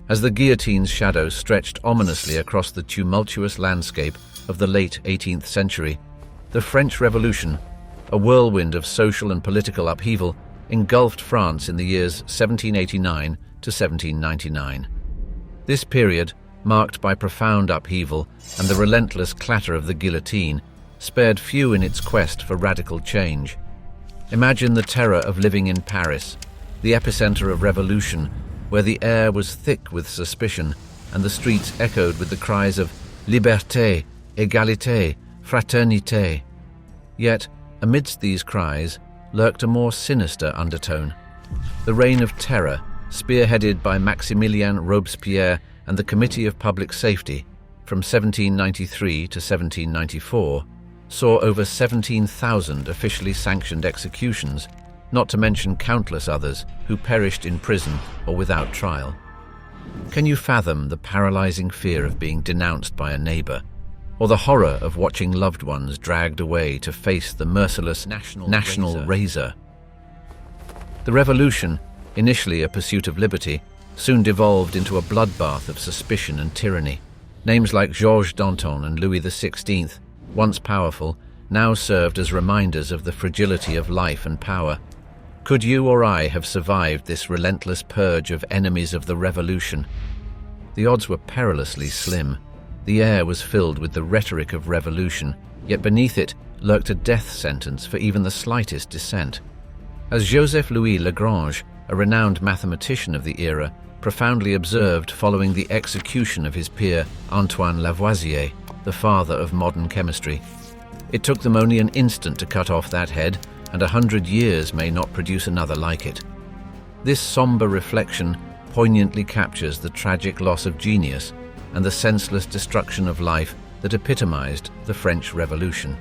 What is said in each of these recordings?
As the guillotine's shadow stretched ominously across the tumultuous landscape of the late 18th century, the French Revolution, a whirlwind of social and political upheaval, engulfed France in the years 1789 to 1799. This period, marked by profound upheaval and the relentless clatter of the guillotine, spared few in its quest for radical change. Imagine the terror of living in Paris, the epicenter of revolution, where the air was thick with suspicion and the streets echoed with the cries of Liberté, égalité, fraternité. Yet, amidst these cries, lurked a more sinister undertone. The Reign of Terror, spearheaded by Maximilien Robespierre and the Committee of Public Safety, from 1793 to 1794, saw over 17,000 officially sanctioned executions, not to mention countless others who perished in prison or without trial. Can you fathom the paralyzing fear of being denounced by a neighbor, or the horror of watching loved ones dragged away to face the merciless national razor? The revolution, initially a pursuit of liberty, soon devolved into a bloodbath of suspicion and tyranny. Names like Georges Danton and Louis XVI, once powerful, now served as reminders of the fragility of life and power. Could you or I have survived this relentless purge of enemies of the revolution? The odds were perilously slim. The air was filled with the rhetoric of revolution, yet beneath it lurked a death sentence for even the slightest dissent. As Joseph-Louis Lagrange, a renowned mathematician of the era, profoundly observed following the execution of his peer Antoine Lavoisier, the father of modern chemistry, it took them only an instant to cut off that head, and 100 years may not produce another like it. This somber reflection poignantly captures the tragic loss of genius and the senseless destruction of life that epitomized the French Revolution.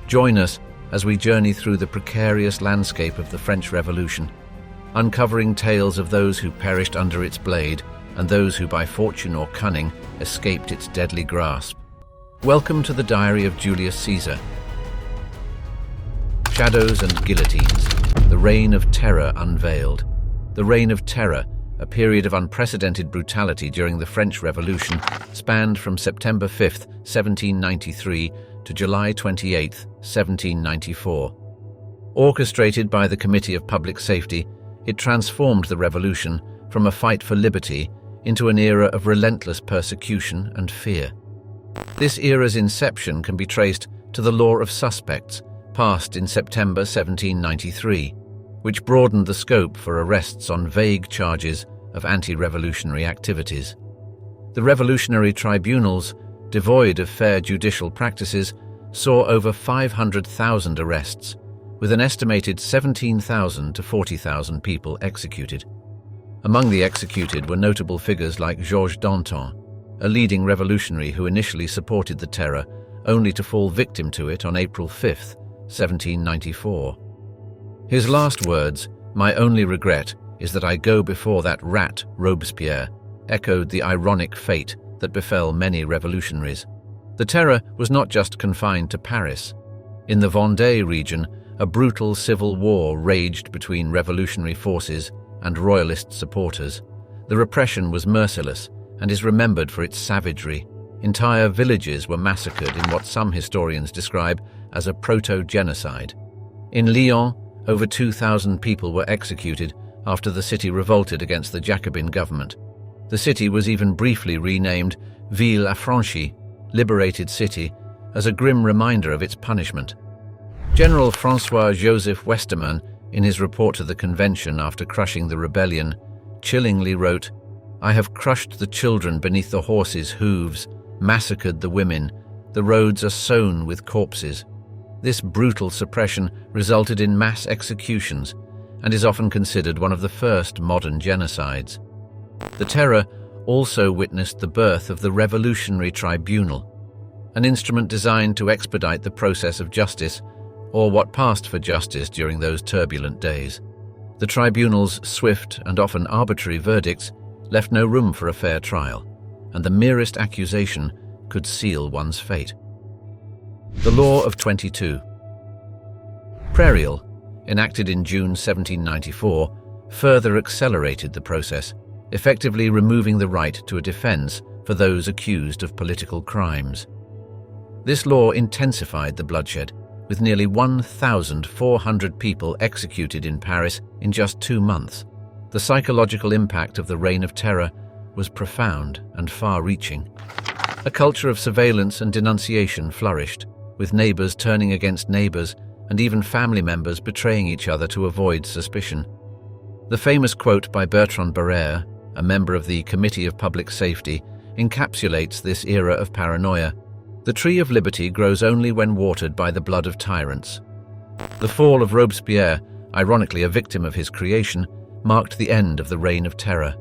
Join us as we journey through the precarious landscape of the French Revolution, uncovering tales of those who perished under its blade and those who by fortune or cunning escaped its deadly grasp. Welcome to the Diary of Julius Caesar. Shadows and Guillotines, the Reign of Terror Unveiled. The Reign of Terror, a period of unprecedented brutality during the French Revolution, spanned from September 5, 1793 to July 28, 1794. Orchestrated by the Committee of Public Safety, it transformed the revolution from a fight for liberty into an era of relentless persecution and fear. This era's inception can be traced to the law of suspects, passed in September 1793, which broadened the scope for arrests on vague charges of anti-revolutionary activities. The revolutionary tribunals, devoid of fair judicial practices, saw over 500,000 arrests, with an estimated 17,000 to 40,000 people executed. Among the executed were notable figures like Georges Danton, a leading revolutionary who initially supported the terror, only to fall victim to it on April 5, 1794. His last words, "My only regret is that I go before that rat, Robespierre," echoed the ironic fate that befell many revolutionaries. The terror was not just confined to Paris. In the Vendée region, a brutal civil war raged between revolutionary forces and royalist supporters. The repression was merciless and is remembered for its savagery. Entire villages were massacred in what some historians describe as a proto-genocide. In Lyon, over 2,000 people were executed after the city revolted against the Jacobin government. The city was even briefly renamed Ville Affranchie, Liberated City, as a grim reminder of its punishment. General François-Joseph Westermann, in his report to the convention after crushing the rebellion, chillingly wrote, "I have crushed the children beneath the horses' hooves, massacred the women, the roads are sown with corpses." This brutal suppression resulted in mass executions and is often considered one of the first modern genocides. The terror also witnessed the birth of the Revolutionary Tribunal, an instrument designed to expedite the process of justice, or what passed for justice during those turbulent days. The tribunal's swift and often arbitrary verdicts left no room for a fair trial, and the merest accusation could seal one's fate. The Law of 22. Perils, enacted in June 1794, further accelerated the process, effectively removing the right to a defense for those accused of political crimes. This law intensified the bloodshed, with nearly 1,400 people executed in Paris in just 2 months. The psychological impact of the Reign of Terror was profound and far-reaching. A culture of surveillance and denunciation flourished, with neighbors turning against neighbors and even family members betraying each other to avoid suspicion. The famous quote by Bertrand Barrère, a member of the Committee of Public Safety, encapsulates this era of paranoia. "The tree of liberty grows only when watered by the blood of tyrants." The fall of Robespierre, ironically a victim of his creation, marked the end of the Reign of Terror.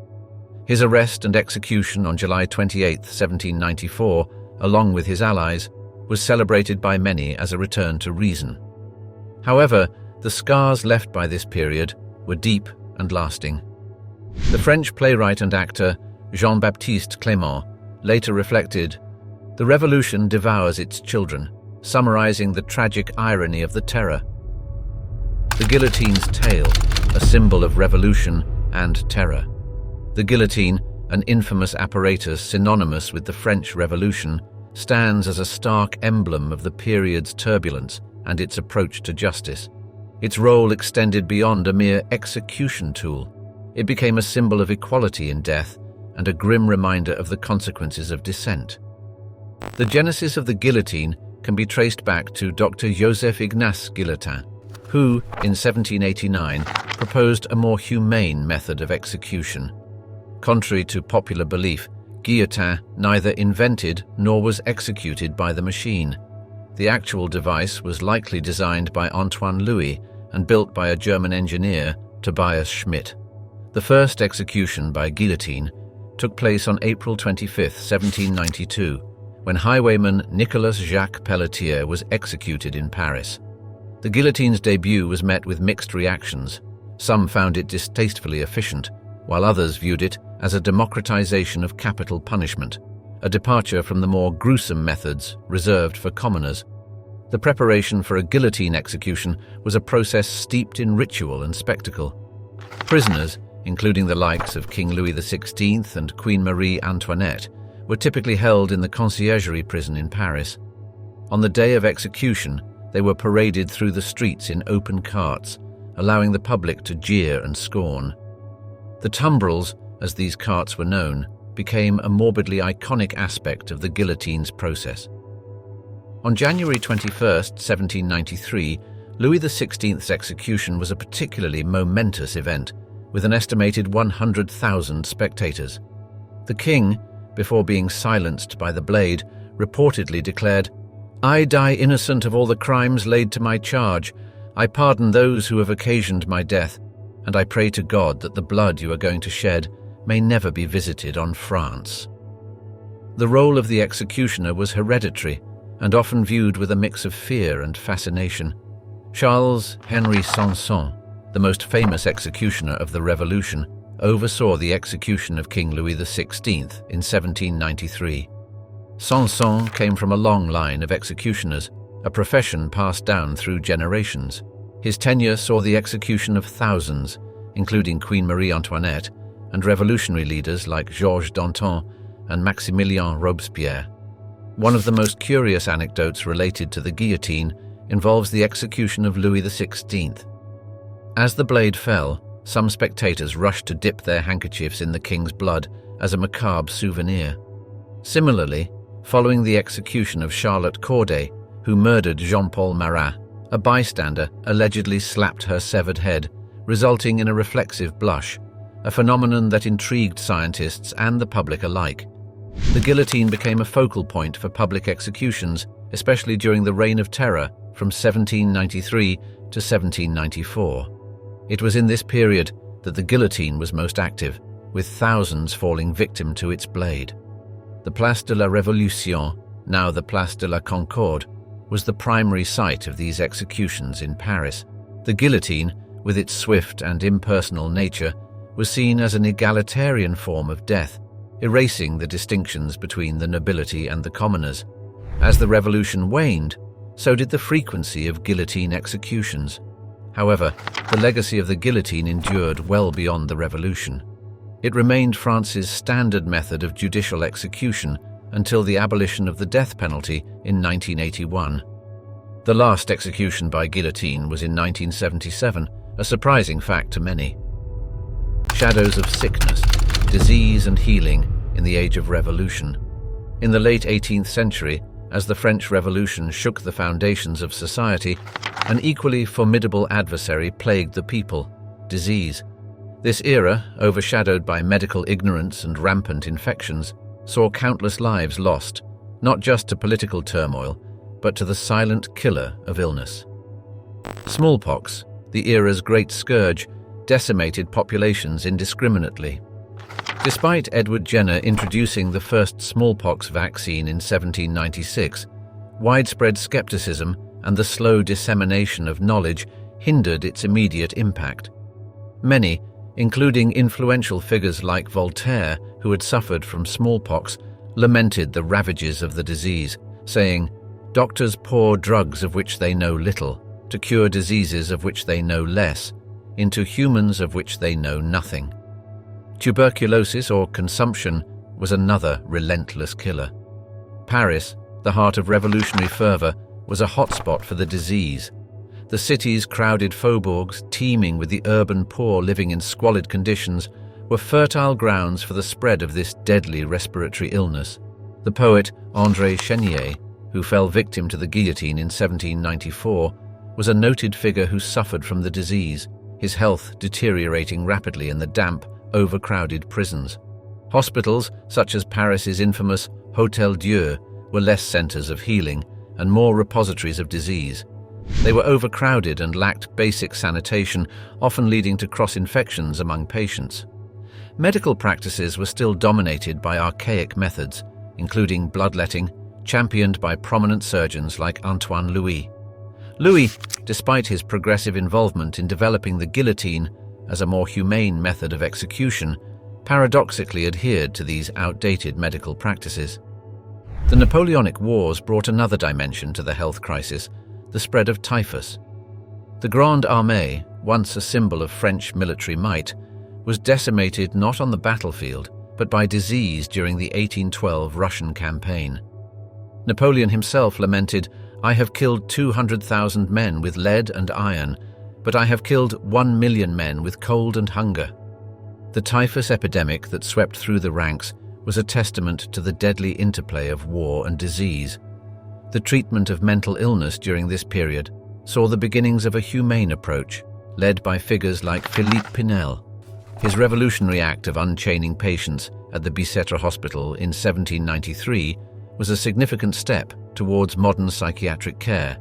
His arrest and execution on July 28, 1794, along with his allies, was celebrated by many as a return to reason. However, the scars left by this period were deep and lasting. The French playwright and actor Jean-Baptiste Clément later reflected, "The revolution devours its children," summarizing the tragic irony of the terror. The guillotine's tail, a symbol of revolution and terror. The guillotine, an infamous apparatus synonymous with the French Revolution, stands as a stark emblem of the period's turbulence and its approach to justice. Its role extended beyond a mere execution tool. It became a symbol of equality in death and a grim reminder of the consequences of dissent. The genesis of the guillotine can be traced back to Dr. Joseph Ignace Guillotin, who, in 1789, proposed a more humane method of execution. Contrary to popular belief, Guillotin neither invented nor was executed by the machine. The actual device was likely designed by Antoine Louis and built by a German engineer, Tobias Schmidt. The first execution by guillotine took place on April 25, 1792, when highwayman Nicolas Jacques Pelletier was executed in Paris. The guillotine's debut was met with mixed reactions. Some found it distastefully efficient, while others viewed it as a democratization of capital punishment, a departure from the more gruesome methods reserved for commoners. The preparation for a guillotine execution was a process steeped in ritual and spectacle. Prisoners, including the likes of King Louis XVI and Queen Marie Antoinette, were typically held in the Conciergerie prison in Paris. On the day of execution, they were paraded through the streets in open carts, allowing the public to jeer and scorn. The tumbrils, as these carts were known, became a morbidly iconic aspect of the guillotine's process. On January 21, 1793, Louis XVI's execution was a particularly momentous event, with an estimated 100,000 spectators. The king, before being silenced by the blade, reportedly declared, "I die innocent of all the crimes laid to my charge. I pardon those who have occasioned my death, and I pray to God that the blood you are going to shed may never be visited on France." The role of the executioner was hereditary and often viewed with a mix of fear and fascination. Charles Henry Sanson, the most famous executioner of the Revolution, oversaw the execution of King Louis XVI in 1793. Sanson came from a long line of executioners, a profession passed down through generations. His tenure saw the execution of thousands, including Queen Marie Antoinette, and revolutionary leaders like Georges Danton and Maximilien Robespierre. One of the most curious anecdotes related to the guillotine involves the execution of Louis XVI. As the blade fell, some spectators rushed to dip their handkerchiefs in the king's blood as a macabre souvenir. Similarly, following the execution of Charlotte Corday, who murdered Jean-Paul Marat, a bystander allegedly slapped her severed head, resulting in a reflexive blush, a phenomenon that intrigued scientists and the public alike. The guillotine became a focal point for public executions, especially during the Reign of Terror from 1793 to 1794. It was in this period that the guillotine was most active, with thousands falling victim to its blade. The Place de la Révolution, now the Place de la Concorde, was the primary site of these executions in Paris. The guillotine, with its swift and impersonal nature, was seen as an egalitarian form of death, erasing the distinctions between the nobility and the commoners. As the revolution waned, so did the frequency of guillotine executions. However, the legacy of the guillotine endured well beyond the revolution. It remained France's standard method of judicial execution until the abolition of the death penalty in 1981. The last execution by guillotine was in 1977, a surprising fact to many. Shadows of sickness, disease and healing in the Age of Revolution. In the late 18th century, as the French Revolution shook the foundations of society, an equally formidable adversary plagued the people: disease. This era, overshadowed by medical ignorance and rampant infections, saw countless lives lost, not just to political turmoil, but to the silent killer of illness. Smallpox, the era's great scourge, decimated populations indiscriminately. Despite Edward Jenner introducing the first smallpox vaccine in 1796, widespread skepticism and the slow dissemination of knowledge hindered its immediate impact. Many, including influential figures like Voltaire, who had suffered from smallpox, lamented the ravages of the disease, saying, "Doctors pour drugs of which they know little, to cure diseases of which they know less, into humans of which they know nothing." Tuberculosis, or consumption, was another relentless killer. Paris, the heart of revolutionary fervour, was a hotspot for the disease. The city's crowded faubourgs, teeming with the urban poor living in squalid conditions, were fertile grounds for the spread of this deadly respiratory illness. The poet André Chénier, who fell victim to the guillotine in 1794, was a noted figure who suffered from the disease, his health deteriorating rapidly in the damp, overcrowded prisons. Hospitals, such as Paris's infamous Hôtel Dieu, were less centres of healing and more repositories of disease. They were overcrowded and lacked basic sanitation, often leading to cross-infections among patients. Medical practices were still dominated by archaic methods, including bloodletting, championed by prominent surgeons like Antoine Louis. Louis, despite his progressive involvement in developing the guillotine as a more humane method of execution, paradoxically adhered to these outdated medical practices. The Napoleonic Wars brought another dimension to the health crisis: the spread of typhus. The Grande Armée, once a symbol of French military might, was decimated not on the battlefield, but by disease during the 1812 Russian campaign. Napoleon himself lamented, "I have killed 200,000 men with lead and iron, but I have killed 1 million men with cold and hunger." The typhus epidemic that swept through the ranks was a testament to the deadly interplay of war and disease. The treatment of mental illness during this period saw the beginnings of a humane approach, led by figures like Philippe Pinel. His revolutionary act of unchaining patients at the Bicêtre Hospital in 1793 was a significant step towards modern psychiatric care.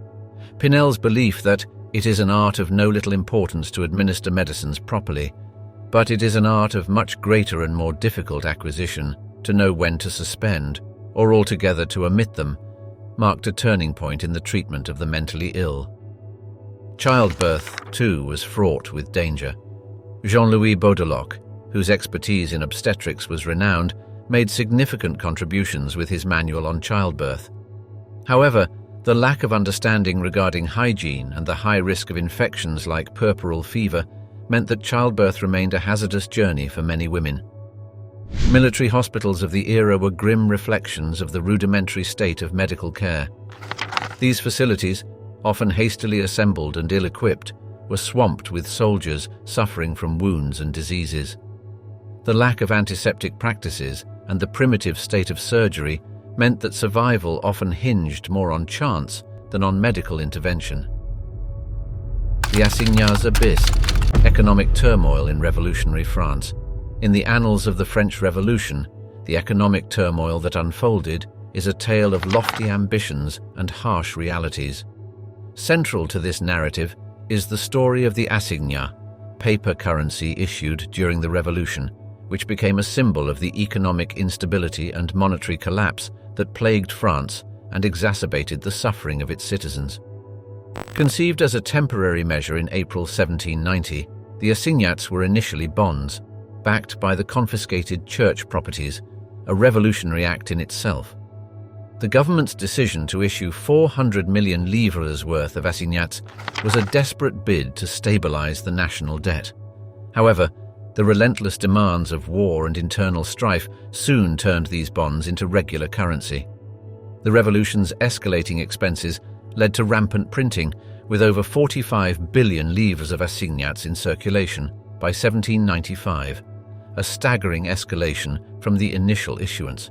Pinel's belief that it is an art of no little importance to administer medicines properly, but it is an art of much greater and more difficult acquisition to know when to suspend, or altogether to omit them, marked a turning point in the treatment of the mentally ill. Childbirth, too, was fraught with danger. Jean-Louis Baudeloc, whose expertise in obstetrics was renowned, made significant contributions with his manual on childbirth. However, the lack of understanding regarding hygiene and the high risk of infections like puerperal fever meant that childbirth remained a hazardous journey for many women. Military hospitals of the era were grim reflections of the rudimentary state of medical care. These facilities, often hastily assembled and ill-equipped, were swamped with soldiers suffering from wounds and diseases. The lack of antiseptic practices and the primitive state of surgery meant that survival often hinged more on chance than on medical intervention. The assignats abyss, economic turmoil in revolutionary France. In the annals of the French Revolution, the economic turmoil that unfolded is a tale of lofty ambitions and harsh realities. Central to this narrative is the story of the assignat, paper currency issued during the Revolution, which became a symbol of the economic instability and monetary collapse that plagued France and exacerbated the suffering of its citizens. Conceived as a temporary measure in April 1790, the assignats were initially bonds, backed by the confiscated church properties, a revolutionary act in itself. The government's decision to issue 400 million livres worth of assignats was a desperate bid to stabilize the national debt. However, The relentless demands of war and internal strife soon turned these bonds into regular currency. The revolution's escalating expenses led to rampant printing, with over 45 billion livres of assignats in circulation by 1795, a staggering escalation from the initial issuance.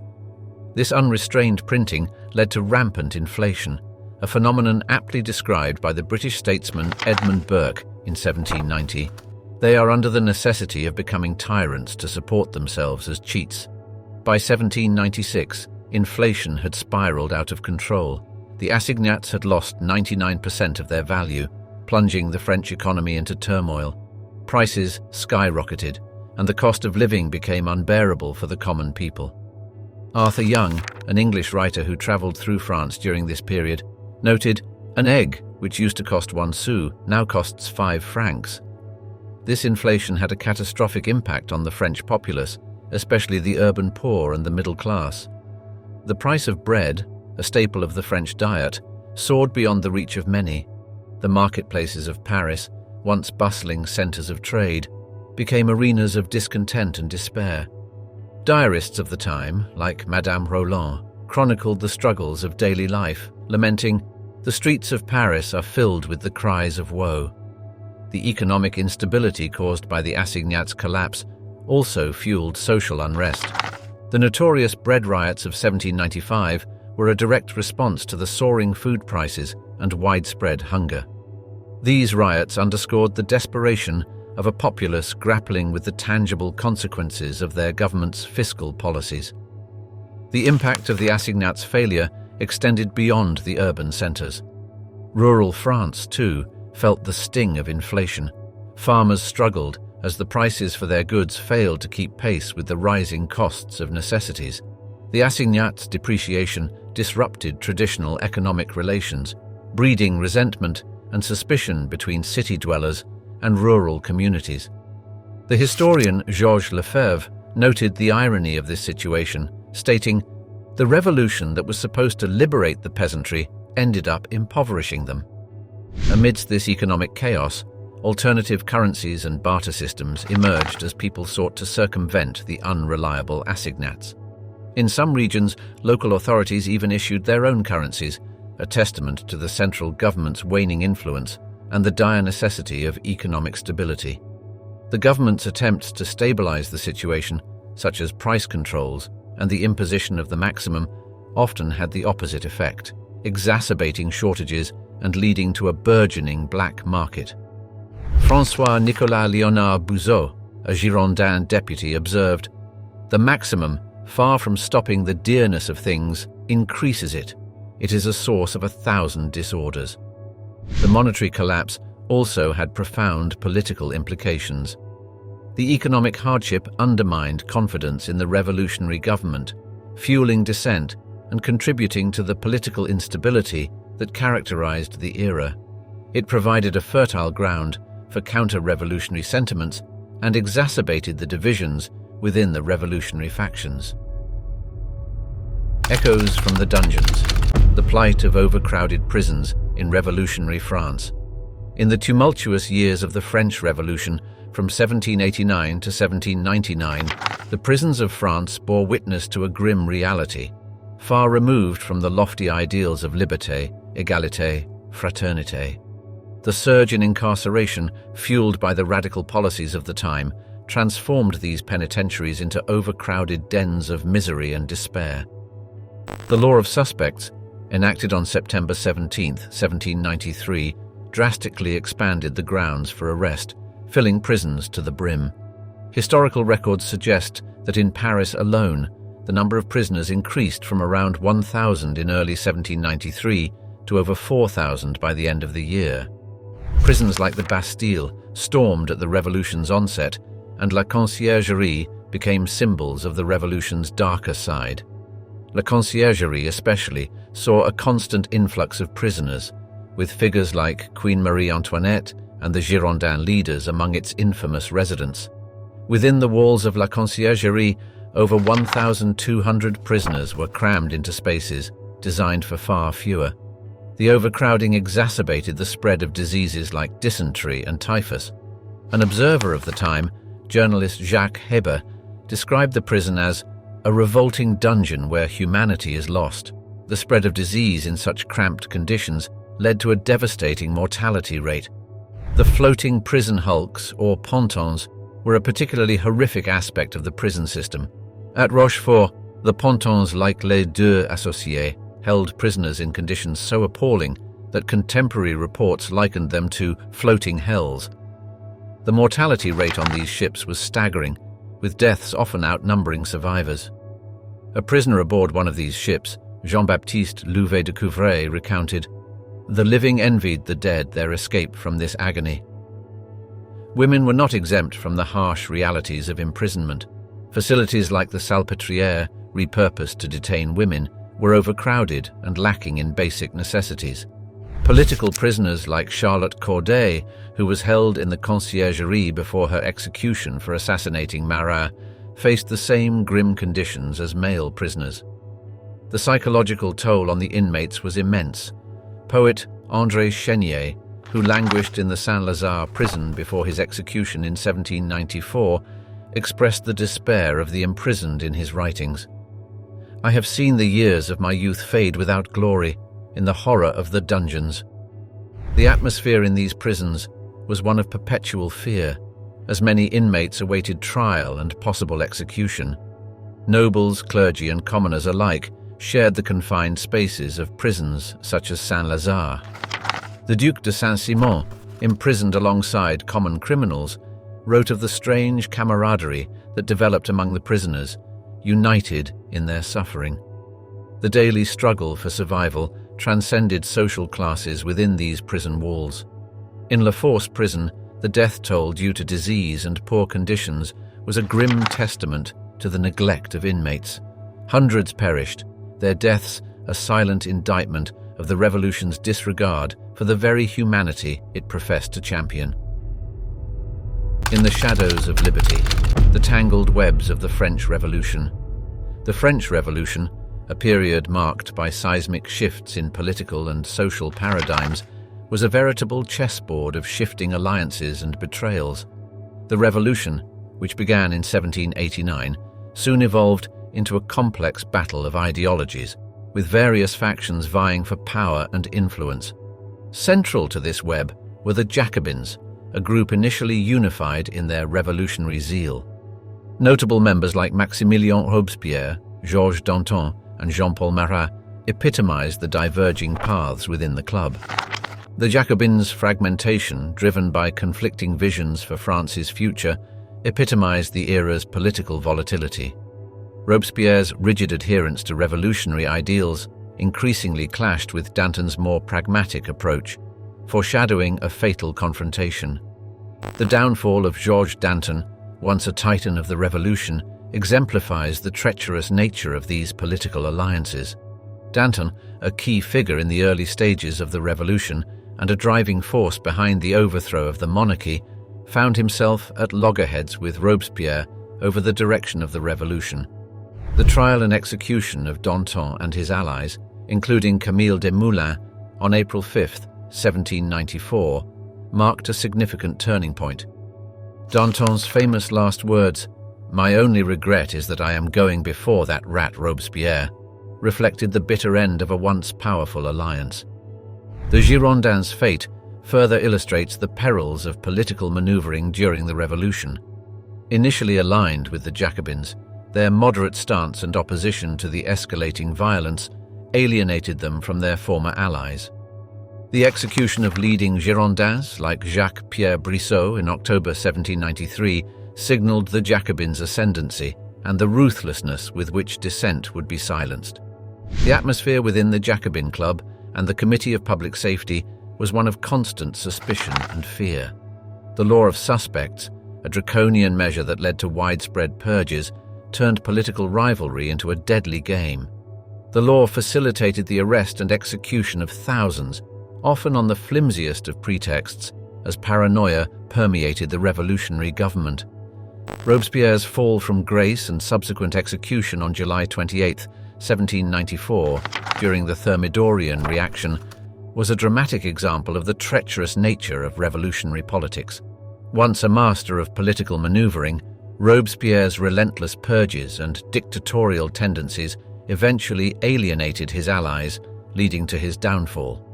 This unrestrained printing led to rampant inflation, a phenomenon aptly described by the British statesman Edmund Burke in 1790. They are under the necessity of becoming tyrants to support themselves as cheats. By 1796, inflation had spiraled out of control. The assignats had lost 99% of their value, plunging the French economy into turmoil. Prices skyrocketed, and the cost of living became unbearable for the common people. Arthur Young, an English writer who travelled through France during this period, noted, "An egg, which used to cost 1 sou, now costs 5 francs. This inflation had a catastrophic impact on the French populace, especially the urban poor and the middle class. The price of bread, a staple of the French diet, soared beyond the reach of many. The marketplaces of Paris, once bustling centres of trade, became arenas of discontent and despair. Diarists of the time, like Madame Roland, chronicled the struggles of daily life, lamenting, "The streets of Paris are filled with the cries of woe." The economic instability caused by the assignats' collapse also fueled social unrest. The notorious bread riots of 1795 were a direct response to the soaring food prices and widespread hunger. These riots underscored the desperation of a populace grappling with the tangible consequences of their government's fiscal policies. The impact of the assignats' failure extended beyond the urban centres. Rural France, too, felt the sting of inflation. Farmers struggled as the prices for their goods failed to keep pace with the rising costs of necessities. The assignats' depreciation disrupted traditional economic relations, breeding resentment and suspicion between city dwellers and rural communities. The historian Georges Lefebvre noted the irony of this situation, stating, "The revolution that was supposed to liberate the peasantry ended up impoverishing them." Amidst this economic chaos, alternative currencies and barter systems emerged as people sought to circumvent the unreliable assignats. In some regions, local authorities even issued their own currencies, a testament to the central government's waning influence and the dire necessity of economic stability. The government's attempts to stabilize the situation, such as price controls and the imposition of the maximum, often had the opposite effect, exacerbating shortages and leading to a burgeoning black market. François-Nicolas Léonard Bouzeau, a Girondin deputy, observed, "The maximum, far from stopping the dearness of things, increases it. It is a source of 1,000 disorders." The monetary collapse also had profound political implications. The economic hardship undermined confidence in the revolutionary government, fueling dissent and contributing to the political instability that characterized the era. It provided a fertile ground for counter-revolutionary sentiments and exacerbated the divisions within the revolutionary factions. Echoes from the dungeons. The plight of overcrowded prisons in revolutionary France. In the tumultuous years of the French Revolution, from 1789 to 1799, the prisons of France bore witness to a grim reality, far removed from the lofty ideals of Liberté, égalité, fraternité. The surge in incarceration, fueled by the radical policies of the time, transformed these penitentiaries into overcrowded dens of misery and despair. The law of suspects, enacted on September 17, 1793, drastically expanded the grounds for arrest, filling prisons to the brim. Historical records suggest that in Paris alone, the number of prisoners increased from around 1,000 in early 1793 to over 4,000 by the end of the year. Prisons like the Bastille stormed at the revolution's onset, and La Conciergerie became symbols of the revolution's darker side. La Conciergerie especially saw a constant influx of prisoners, with figures like Queen Marie Antoinette and the Girondin leaders among its infamous residents. Within the walls of La Conciergerie, over 1,200 prisoners were crammed into spaces designed for far fewer. The overcrowding exacerbated the spread of diseases like dysentery and typhus. An observer of the time journalist Jacques Heber described the prison as a revolting dungeon where humanity is lost. The spread of disease in such cramped conditions led to a devastating mortality rate. The floating prison hulks, or pontons, were a particularly horrific aspect of the prison system. At Rochefort, the pontons, like les deux associés, held prisoners in conditions so appalling that contemporary reports likened them to floating hells. The mortality rate on these ships was staggering, with deaths often outnumbering survivors. A prisoner aboard one of these ships, Jean-Baptiste Louvet de Couvray, recounted, "The living envied the dead their escape from this agony." Women were not exempt from the harsh realities of imprisonment. Facilities like the Salpêtrière, repurposed to detain women, were overcrowded and lacking in basic necessities. Political prisoners like Charlotte Corday, who was held in the conciergerie before her execution for assassinating Marat, faced the same grim conditions as male prisoners. The psychological toll on the inmates was immense. Poet André Chénier, who languished in the Saint-Lazare prison before his execution in 1794, expressed the despair of the imprisoned in his writings. "I have seen the years of my youth fade without glory, in the horror of the dungeons." The atmosphere in these prisons was one of perpetual fear, as many inmates awaited trial and possible execution. Nobles, clergy, and commoners alike shared the confined spaces of prisons such as Saint-Lazare. The Duc de Saint-Simon, imprisoned alongside common criminals, wrote of the strange camaraderie that developed among the prisoners, united in their suffering. The daily struggle for survival transcended social classes within these prison walls. In La Force prison, the death toll due to disease and poor conditions was a grim testament to the neglect of inmates. Hundreds perished, their deaths a silent indictment of the revolution's disregard for the very humanity it professed to champion. In the shadows of liberty, the tangled webs of the French Revolution. The French Revolution, a period marked by seismic shifts in political and social paradigms, was a veritable chessboard of shifting alliances and betrayals. The revolution, which began in 1789, soon evolved into a complex battle of ideologies, with various factions vying for power and influence. Central to this web were the Jacobins, a group initially unified in their revolutionary zeal. Notable members like Maximilien Robespierre, Georges Danton, and Jean-Paul Marat epitomized the diverging paths within the club. The Jacobins' fragmentation, driven by conflicting visions for France's future, epitomized the era's political volatility. Robespierre's rigid adherence to revolutionary ideals increasingly clashed with Danton's more pragmatic approach, foreshadowing a fatal confrontation. The downfall of Georges Danton, once a titan of the revolution, exemplifies the treacherous nature of these political alliances. Danton, a key figure in the early stages of the revolution and a driving force behind the overthrow of the monarchy, found himself at loggerheads with Robespierre over the direction of the revolution. The trial and execution of Danton and his allies, including Camille Desmoulins, on April 5, 1794, marked a significant turning point. Danton's famous last words, "My only regret is that I am going before that rat Robespierre," reflected the bitter end of a once powerful alliance. The Girondins' fate further illustrates the perils of political maneuvering during the Revolution. Initially aligned with the Jacobins, their moderate stance and opposition to the escalating violence alienated them from their former allies. The execution of leading Girondins like Jacques-Pierre Brissot in October 1793 signaled the Jacobins' ascendancy and the ruthlessness with which dissent would be silenced. The atmosphere within the Jacobin Club and the Committee of Public Safety was one of constant suspicion and fear. The law of suspects, a draconian measure that led to widespread purges, turned political rivalry into a deadly game. The law facilitated the arrest and execution of thousands, often on the flimsiest of pretexts, as paranoia permeated the revolutionary government. Robespierre's fall from grace and subsequent execution on July 28, 1794, during the Thermidorian reaction, was a dramatic example of the treacherous nature of revolutionary politics. Once a master of political maneuvering, Robespierre's relentless purges and dictatorial tendencies eventually alienated his allies, leading to his downfall.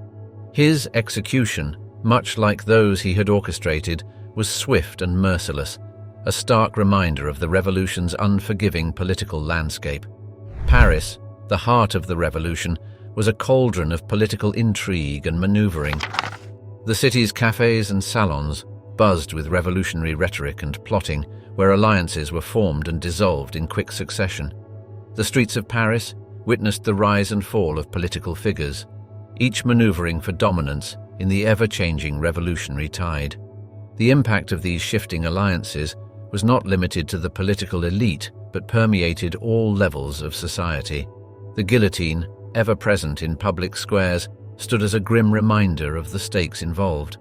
His execution, much like those he had orchestrated, was swift and merciless, a stark reminder of the revolution's unforgiving political landscape. Paris, the heart of the revolution, was a cauldron of political intrigue and maneuvering. The city's cafes and salons buzzed with revolutionary rhetoric and plotting, where alliances were formed and dissolved in quick succession. The streets of Paris witnessed the rise and fall of political figures, each maneuvering for dominance in the ever-changing revolutionary tide. The impact of these shifting alliances was not limited to the political elite, but permeated all levels of society. The guillotine, ever present in public squares, stood as a grim reminder of the stakes involved.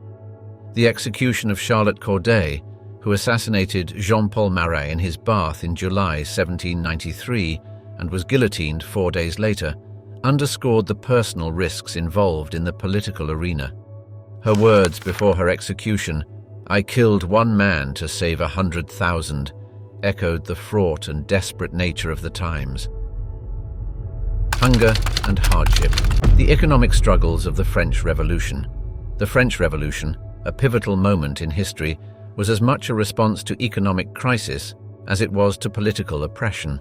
The execution of Charlotte Corday, who assassinated Jean-Paul Marat in his bath in July 1793 and was guillotined 4 days later, underscored the personal risks involved in the political arena. Her words before her execution, "I killed one man to save 100,000, echoed the fraught and desperate nature of the times. Hunger and hardship. The economic struggles of the French Revolution. The French Revolution, a pivotal moment in history, was as much a response to economic crisis as it was to political oppression.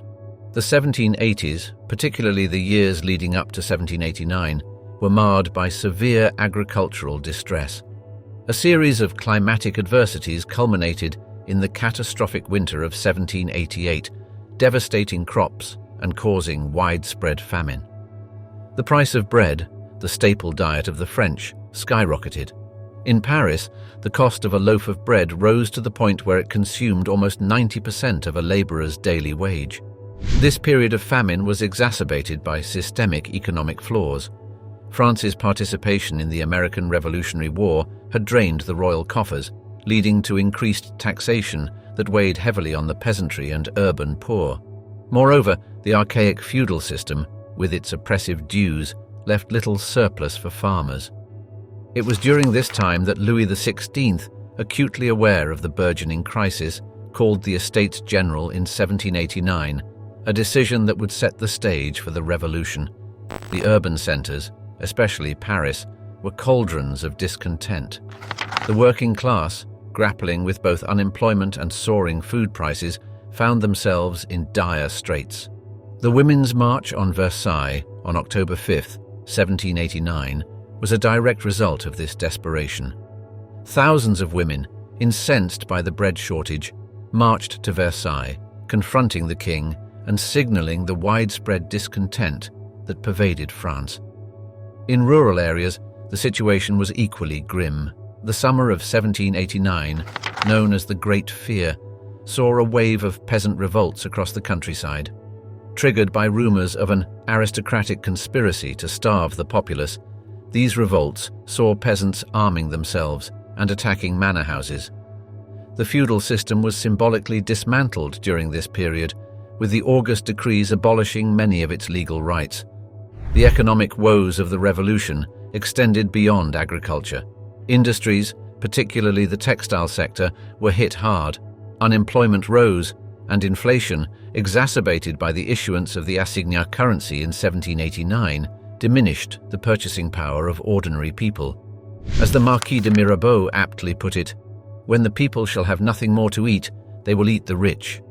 The 1780s, particularly the years leading up to 1789, were marred by severe agricultural distress. A series of climatic adversities culminated in the catastrophic winter of 1788, devastating crops and causing widespread famine. The price of bread, the staple diet of the French, skyrocketed. In Paris, the cost of a loaf of bread rose to the point where it consumed almost 90% of a laborer's daily wage. This period of famine was exacerbated by systemic economic flaws. France's participation in the American Revolutionary War had drained the royal coffers, leading to increased taxation that weighed heavily on the peasantry and urban poor. Moreover, the archaic feudal system, with its oppressive dues, left little surplus for farmers. It was during this time that Louis XVI, acutely aware of the burgeoning crisis, called the Estates General in 1789, a decision that would set the stage for the revolution. The urban centres, especially Paris, were cauldrons of discontent. The working class, grappling with both unemployment and soaring food prices, found themselves in dire straits. The Women's March on Versailles on October 5, 1789, was a direct result of this desperation. Thousands of women, incensed by the bread shortage, marched to Versailles, confronting the king and signalling the widespread discontent that pervaded France. In rural areas, the situation was equally grim. The summer of 1789, known as the Great Fear, saw a wave of peasant revolts across the countryside. Triggered by rumors of an aristocratic conspiracy to starve the populace, these revolts saw peasants arming themselves and attacking manor houses. The feudal system was symbolically dismantled during this period, with the August decrees abolishing many of its legal rights. The economic woes of the revolution extended beyond agriculture. Industries, particularly the textile sector, were hit hard. Unemployment rose, and inflation, exacerbated by the issuance of the assignat currency in 1789, diminished the purchasing power of ordinary people. As the Marquis de Mirabeau aptly put it, "When the people shall have nothing more to eat, they will eat the rich."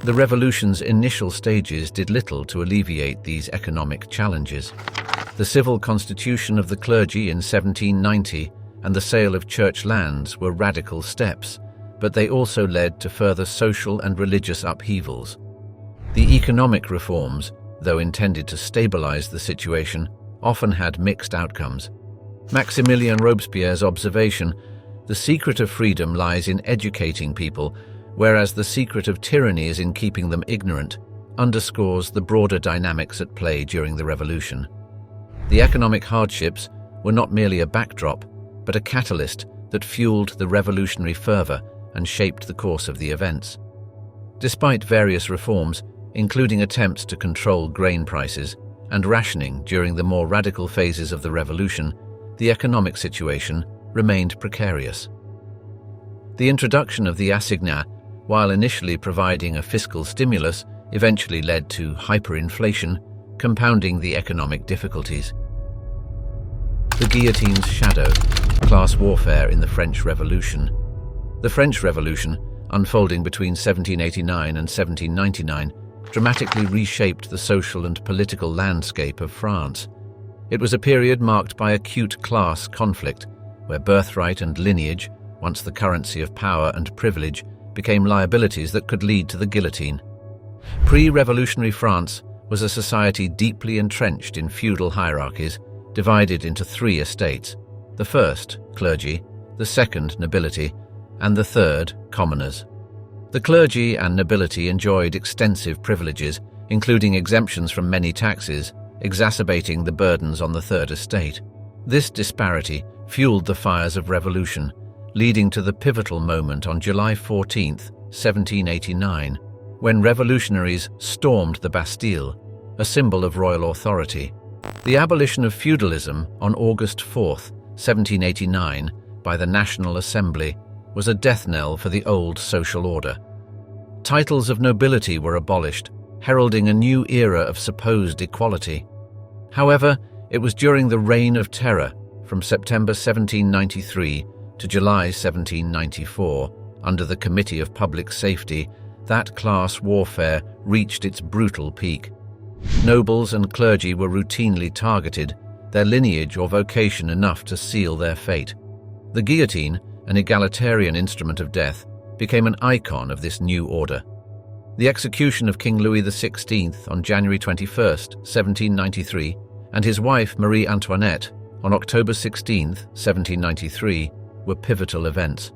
The revolution's initial stages did little to alleviate these economic challenges. The civil constitution of the clergy in 1790 and the sale of church lands were radical steps, but they also led to further social and religious upheavals. The economic reforms, though intended to stabilize the situation, often had mixed outcomes. Maximilien Robespierre's observation, "The secret of freedom lies in educating people, whereas the secret of tyranny is in keeping them ignorant," underscores the broader dynamics at play during the revolution. The economic hardships were not merely a backdrop, but a catalyst that fueled the revolutionary fervor and shaped the course of the events. Despite various reforms, including attempts to control grain prices and rationing during the more radical phases of the revolution, the economic situation remained precarious. The introduction of the assignat, while initially providing a fiscal stimulus, eventually led to hyperinflation, compounding the economic difficulties. The guillotine's shadow, class warfare in the French Revolution. The French Revolution, unfolding between 1789 and 1799, dramatically reshaped the social and political landscape of France. It was a period marked by acute class conflict, where birthright and lineage, once the currency of power and privilege, became liabilities that could lead to the guillotine. Pre-revolutionary France was a society deeply entrenched in feudal hierarchies, divided into three estates: the first, clergy; the second, nobility; and the third, commoners. The clergy and nobility enjoyed extensive privileges, including exemptions from many taxes, exacerbating the burdens on the third estate. This disparity fueled the fires of revolution, leading to the pivotal moment on July 14, 1789, when revolutionaries stormed the Bastille, a symbol of royal authority. The abolition of feudalism on August 4, 1789, by the National Assembly was a death knell for the old social order. Titles of nobility were abolished, heralding a new era of supposed equality. However, it was during the Reign of Terror, from September 1793 to July 1794, under the Committee of Public Safety, that class warfare reached its brutal peak. Nobles and clergy were routinely targeted, their lineage or vocation enough to seal their fate. The guillotine, an egalitarian instrument of death, became an icon of this new order. The execution of King Louis XVI on January 21, 1793, and his wife Marie Antoinette on October 16, 1793, were pivotal events.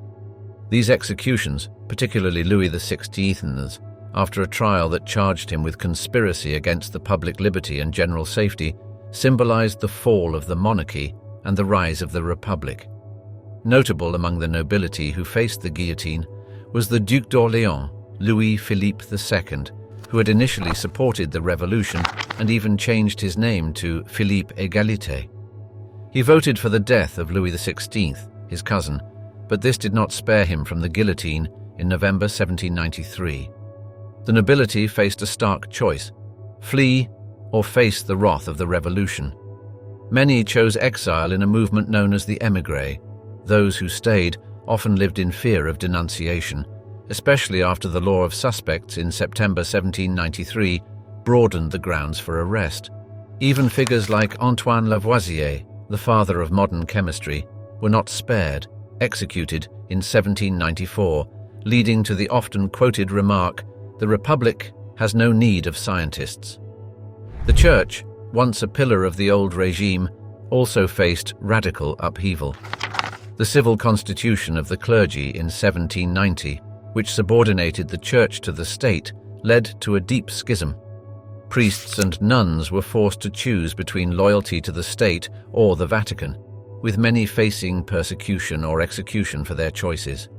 These executions, particularly Louis XVI's, after a trial that charged him with conspiracy against the public liberty and general safety, symbolized the fall of the monarchy and the rise of the Republic. Notable among the nobility who faced the guillotine was the Duc d'Orléans, Louis-Philippe II, who had initially supported the revolution and even changed his name to Philippe Égalité. He voted for the death of Louis XVI, his cousin, but this did not spare him from the guillotine in November 1793. The nobility faced a stark choice: flee or face the wrath of the revolution. Many chose exile in a movement known as the émigré. Those who stayed often lived in fear of denunciation, especially after the law of suspects in September 1793 broadened the grounds for arrest. Even figures like Antoine Lavoisier, the father of modern chemistry, were not spared, executed in 1794, leading to the often quoted remark, "The Republic has no need of scientists." The Church, once a pillar of the old regime, also faced radical upheaval. The civil constitution of the clergy in 1790, which subordinated the Church to the state, led to a deep schism. Priests and nuns were forced to choose between loyalty to the state or the Vatican, with many facing persecution or execution for their choices.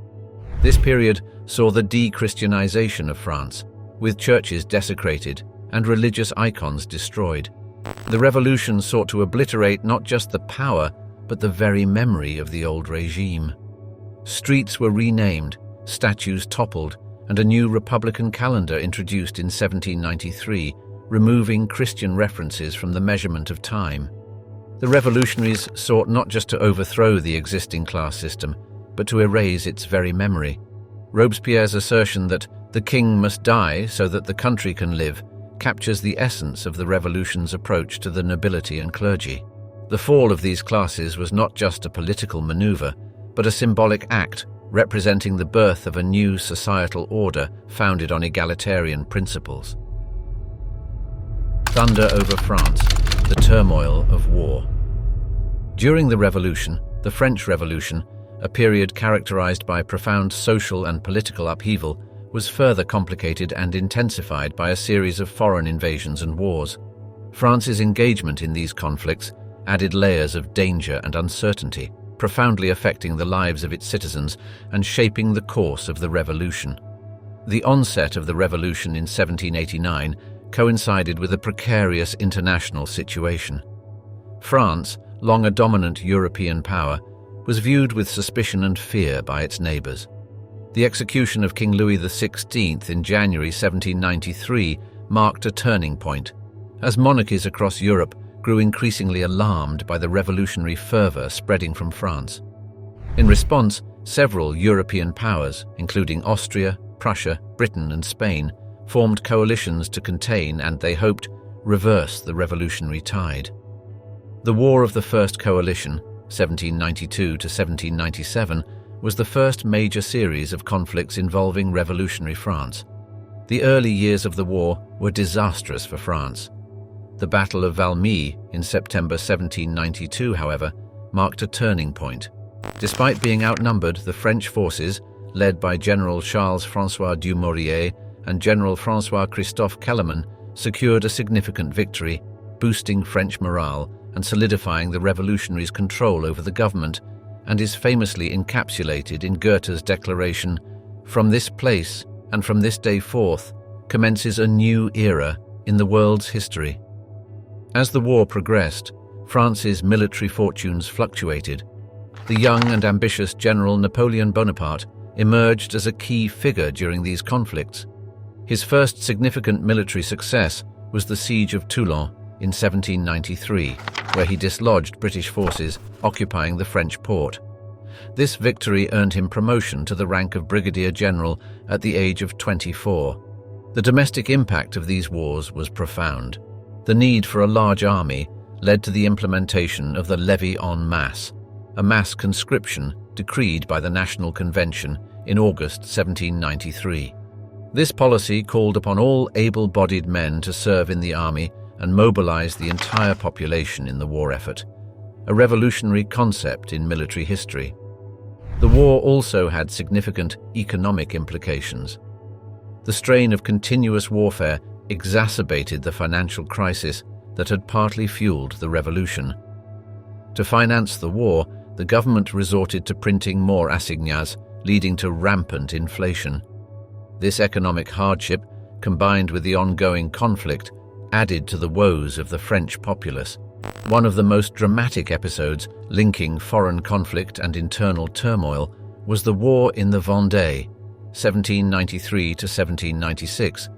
This period saw the De-Christianization of France, with churches desecrated and religious icons destroyed. The revolution sought to obliterate not just the power, but the very memory of the old regime. Streets were renamed, statues toppled, and a new republican calendar introduced in 1793, removing Christian references from the measurement of time. The revolutionaries sought not just to overthrow the existing class system, but to erase its very memory. Robespierre's assertion that the king must die so that the country can live captures the essence of the revolution's approach to the nobility and clergy. The fall of these classes was not just a political maneuver, but a symbolic act representing the birth of a new societal order founded on egalitarian principles. Thunder over France, the turmoil of war. During the Revolution, the French Revolution, a period characterized by profound social and political upheaval, was further complicated and intensified by a series of foreign invasions and wars. France's engagement in these conflicts added layers of danger and uncertainty, profoundly affecting the lives of its citizens and shaping the course of the revolution. The onset of the revolution in 1789 coincided with a precarious international situation. France, long a dominant European power, was viewed with suspicion and fear by its neighbors. The execution of King Louis XVI in January 1793 marked a turning point, as monarchies across Europe grew increasingly alarmed by the revolutionary fervour spreading from France. In response, several European powers, including Austria, Prussia, Britain and Spain, formed coalitions to contain and, they hoped, reverse the revolutionary tide. The War of the First Coalition, 1792 to 1797, was the first major series of conflicts involving revolutionary France. The early years of the war were disastrous for France. The Battle of Valmy in September 1792, however, marked a turning point. Despite being outnumbered, the French forces, led by General Charles-François Dumouriez and General François-Christophe Kellerman, secured a significant victory, boosting French morale and solidifying the revolutionaries' control over the government, and is famously encapsulated in Goethe's declaration, "From this place, and from this day forth, commences a new era in the world's history." As the war progressed, France's military fortunes fluctuated. The young and ambitious General Napoleon Bonaparte emerged as a key figure during these conflicts. His first significant military success was the Siege of Toulon in 1793, where he dislodged British forces occupying the French port. This victory earned him promotion to the rank of Brigadier General at the age of 24. The domestic impact of these wars was profound. The need for a large army led to the implementation of the levy en masse, a mass conscription decreed by the National Convention in August 1793. This policy called upon all able-bodied men to serve in the army and mobilize the entire population in the war effort, a revolutionary concept in military history. The war also had significant economic implications. The strain of continuous warfare exacerbated the financial crisis that had partly fueled the revolution. To finance the war, the government resorted to printing more assignats, leading to rampant inflation. This economic hardship, combined with the ongoing conflict, added to the woes of the French populace. One of the most dramatic episodes linking foreign conflict and internal turmoil was the War in the Vendée, 1793 to 1796,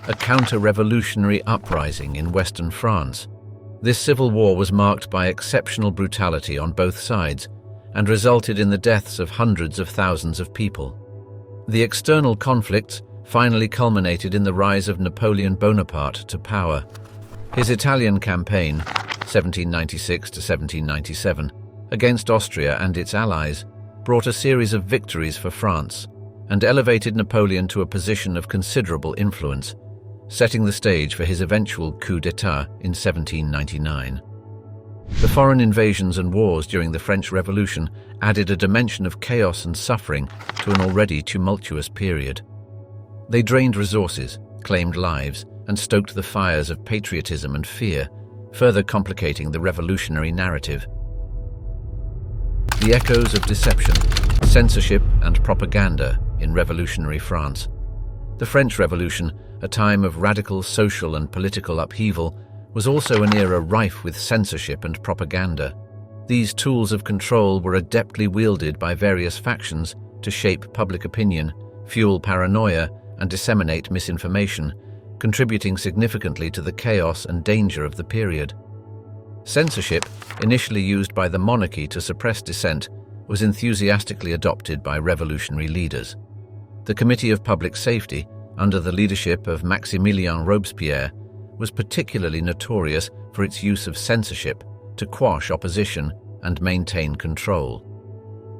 a counter-revolutionary uprising in western France. This civil war was marked by exceptional brutality on both sides and resulted in the deaths of hundreds of thousands of people. The external conflicts finally culminated in the rise of Napoleon Bonaparte to power. His Italian campaign, 1796 to 1797, against Austria and its allies, brought a series of victories for France and elevated Napoleon to a position of considerable influence, setting the stage for his eventual coup d'état in 1799. The foreign invasions and wars during the French Revolution added a dimension of chaos and suffering to an already tumultuous period. They drained resources, claimed lives, and stoked the fires of patriotism and fear, further complicating the revolutionary narrative. The echoes of deception, censorship, and propaganda in revolutionary France. The French Revolution, a time of radical social and political upheaval, was also an era rife with censorship and propaganda. These tools of control were adeptly wielded by various factions to shape public opinion, fuel paranoia, and disseminate misinformation, contributing significantly to the chaos and danger of the period. Censorship, initially used by the monarchy to suppress dissent, was enthusiastically adopted by revolutionary leaders. The Committee of Public Safety, under the leadership of Maximilien Robespierre, was particularly notorious for its use of censorship to quash opposition and maintain control.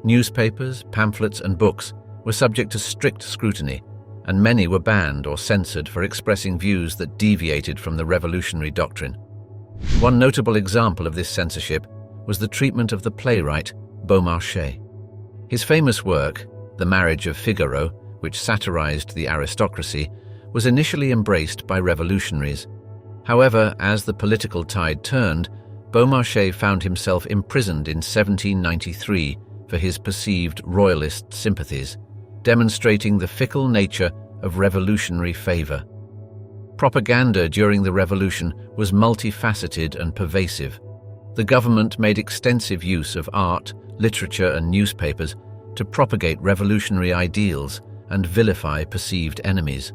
Newspapers, pamphlets, and books were subject to strict scrutiny, and many were banned or censored for expressing views that deviated from the revolutionary doctrine. One notable example of this censorship was the treatment of the playwright Beaumarchais. His famous work, The Marriage of Figaro, which satirized the aristocracy, was initially embraced by revolutionaries. However, as the political tide turned, Beaumarchais found himself imprisoned in 1793 for his perceived royalist sympathies, demonstrating the fickle nature of revolutionary favor. Propaganda during the revolution was multifaceted and pervasive. The government made extensive use of art, literature, and newspapers to propagate revolutionary ideals and vilify perceived enemies.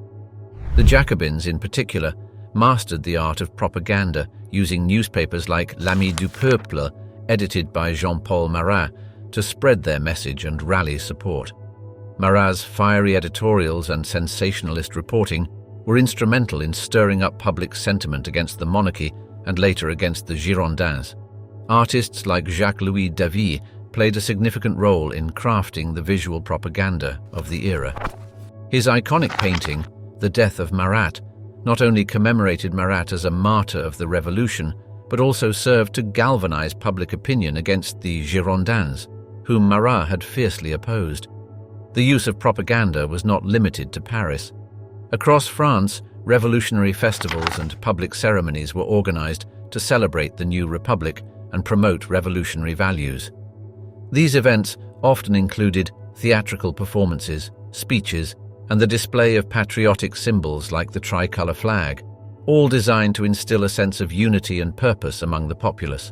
The Jacobins, in particular, mastered the art of propaganda using newspapers like L'Ami du Peuple, edited by Jean-Paul Marat, to spread their message and rally support. Marat's fiery editorials and sensationalist reporting were instrumental in stirring up public sentiment against the monarchy and later against the Girondins. Artists like Jacques-Louis David played a significant role in crafting the visual propaganda of the era. His iconic painting, The Death of Marat, not only commemorated Marat as a martyr of the revolution, but also served to galvanize public opinion against the Girondins, whom Marat had fiercely opposed. The use of propaganda was not limited to Paris. Across France, revolutionary festivals and public ceremonies were organized to celebrate the new republic and promote revolutionary values. These events often included theatrical performances, speeches, and the display of patriotic symbols like the tricolour flag, all designed to instill a sense of unity and purpose among the populace.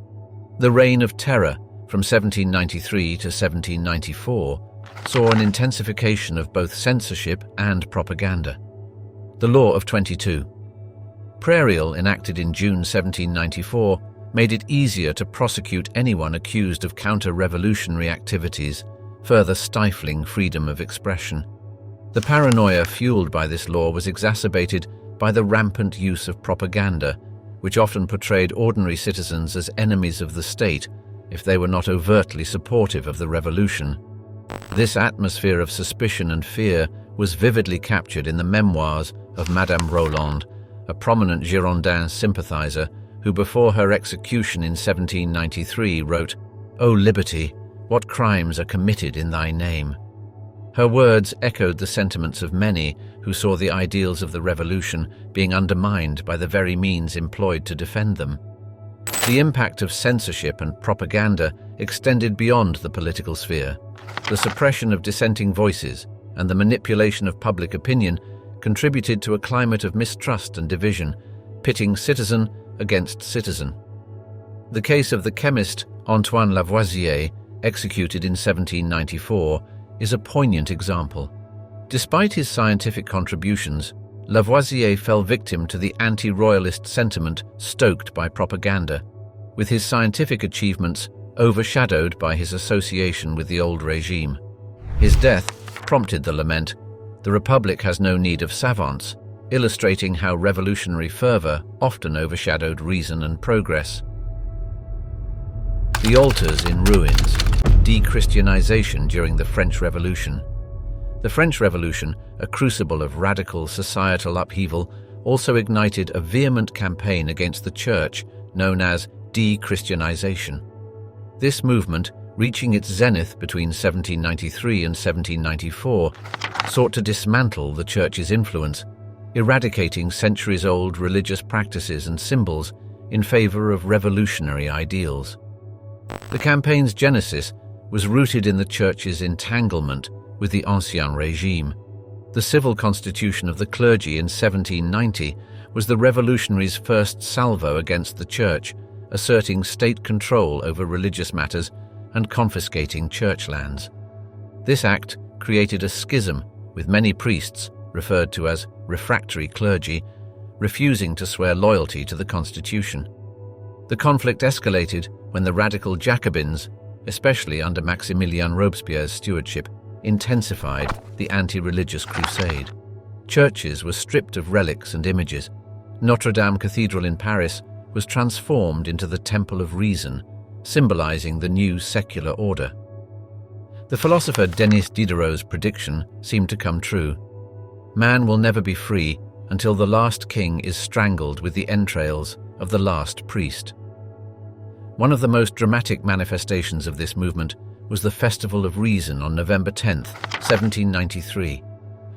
The Reign of Terror, from 1793 to 1794, saw an intensification of both censorship and propaganda. The Law of 22. Perils, enacted in June 1794, made it easier to prosecute anyone accused of counter-revolutionary activities, further stifling freedom of expression. The paranoia fueled by this law was exacerbated by the rampant use of propaganda, which often portrayed ordinary citizens as enemies of the state if they were not overtly supportive of the revolution. This atmosphere of suspicion and fear was vividly captured in the memoirs of Madame Roland, a prominent Girondin sympathizer who before her execution in 1793 wrote, "O Liberté, what crimes are committed in thy name?" Her words echoed the sentiments of many who saw the ideals of the revolution being undermined by the very means employed to defend them. The impact of censorship and propaganda extended beyond the political sphere. The suppression of dissenting voices and the manipulation of public opinion contributed to a climate of mistrust and division, pitting citizen against citizen. The case of the chemist Antoine Lavoisier, executed in 1794, is a poignant example. Despite his scientific contributions, Lavoisier fell victim to the anti-royalist sentiment stoked by propaganda, with his scientific achievements overshadowed by his association with the old regime. His death prompted the lament, "The Republic has no need of savants," illustrating how revolutionary fervor often overshadowed reason and progress. The altars in ruins. De-Christianization during the French Revolution. The French Revolution, a crucible of radical societal upheaval, also ignited a vehement campaign against the Church known as De-Christianization. This movement, reaching its zenith between 1793 and 1794, sought to dismantle the Church's influence, eradicating centuries-old religious practices and symbols in favor of revolutionary ideals. The campaign's genesis was rooted in the Church's entanglement with the Ancien Régime. The civil constitution of the clergy in 1790 was the revolutionaries' first salvo against the Church, asserting state control over religious matters and confiscating church lands. This act created a schism, with many priests, referred to as refractory clergy, refusing to swear loyalty to the constitution. The conflict escalated when the radical Jacobins, especially under Maximilien Robespierre's stewardship, intensified the anti-religious crusade. Churches were stripped of relics and images. Notre Dame Cathedral in Paris was transformed into the Temple of Reason, symbolizing the new secular order. The philosopher Denis Diderot's prediction seemed to come true. Man will never be free until the last king is strangled with the entrails of the last priest. One of the most dramatic manifestations of this movement was the Festival of Reason on November 10, 1793.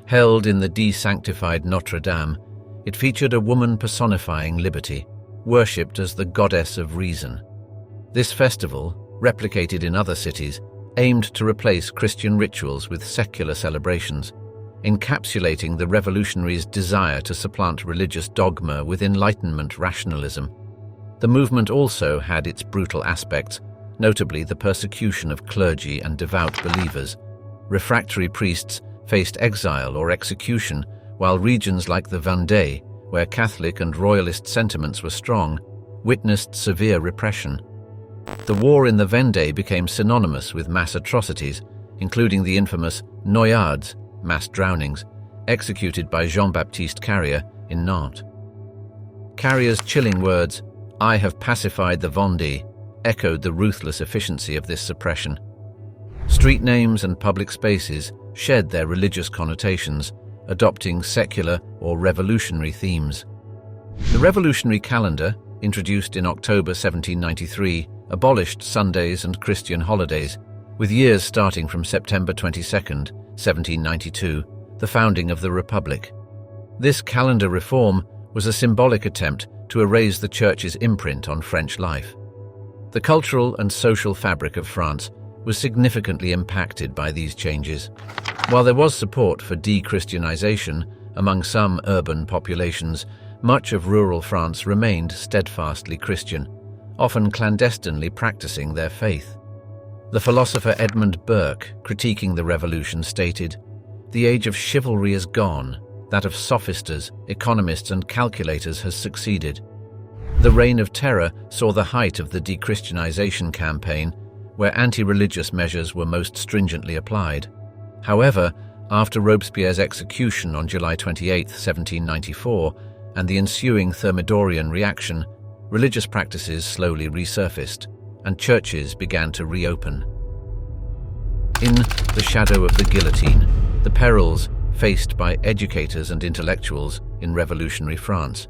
Held in the de-sanctified Notre Dame, it featured a woman personifying liberty, worshipped as the goddess of reason. This festival, replicated in other cities, aimed to replace Christian rituals with secular celebrations, encapsulating the revolutionaries' desire to supplant religious dogma with Enlightenment rationalism. The movement also had its brutal aspects, notably the persecution of clergy and devout believers. Refractory priests faced exile or execution, while regions like the Vendée, where Catholic and royalist sentiments were strong, witnessed severe repression. The war in the Vendée became synonymous with mass atrocities, including the infamous noyades, mass drownings, executed by Jean-Baptiste Carrier in Nantes. Carrier's chilling words, "I have pacified the Vendée," echoed the ruthless efficiency of this suppression. Street names and public spaces shed their religious connotations, adopting secular or revolutionary themes. The revolutionary calendar, introduced in October 1793, abolished Sundays and Christian holidays, with years starting from September 22, 1792, the founding of the Republic. This calendar reform was a symbolic attempt to erase the Church's imprint on French life. The cultural and social fabric of France was significantly impacted by these changes. While there was support for De-Christianization among some urban populations, much of rural France remained steadfastly Christian, often clandestinely practicing their faith. The philosopher Edmund Burke, critiquing the revolution, stated, "The age of chivalry is gone, that of sophisters, economists and calculators has succeeded." The Reign of Terror saw the height of the De-Christianization campaign, where anti-religious measures were most stringently applied. However, after Robespierre's execution on July 28, 1794, and the ensuing Thermidorian reaction, religious practices slowly resurfaced, and churches began to reopen. In the shadow of the guillotine, the perils faced by educators and intellectuals in revolutionary France.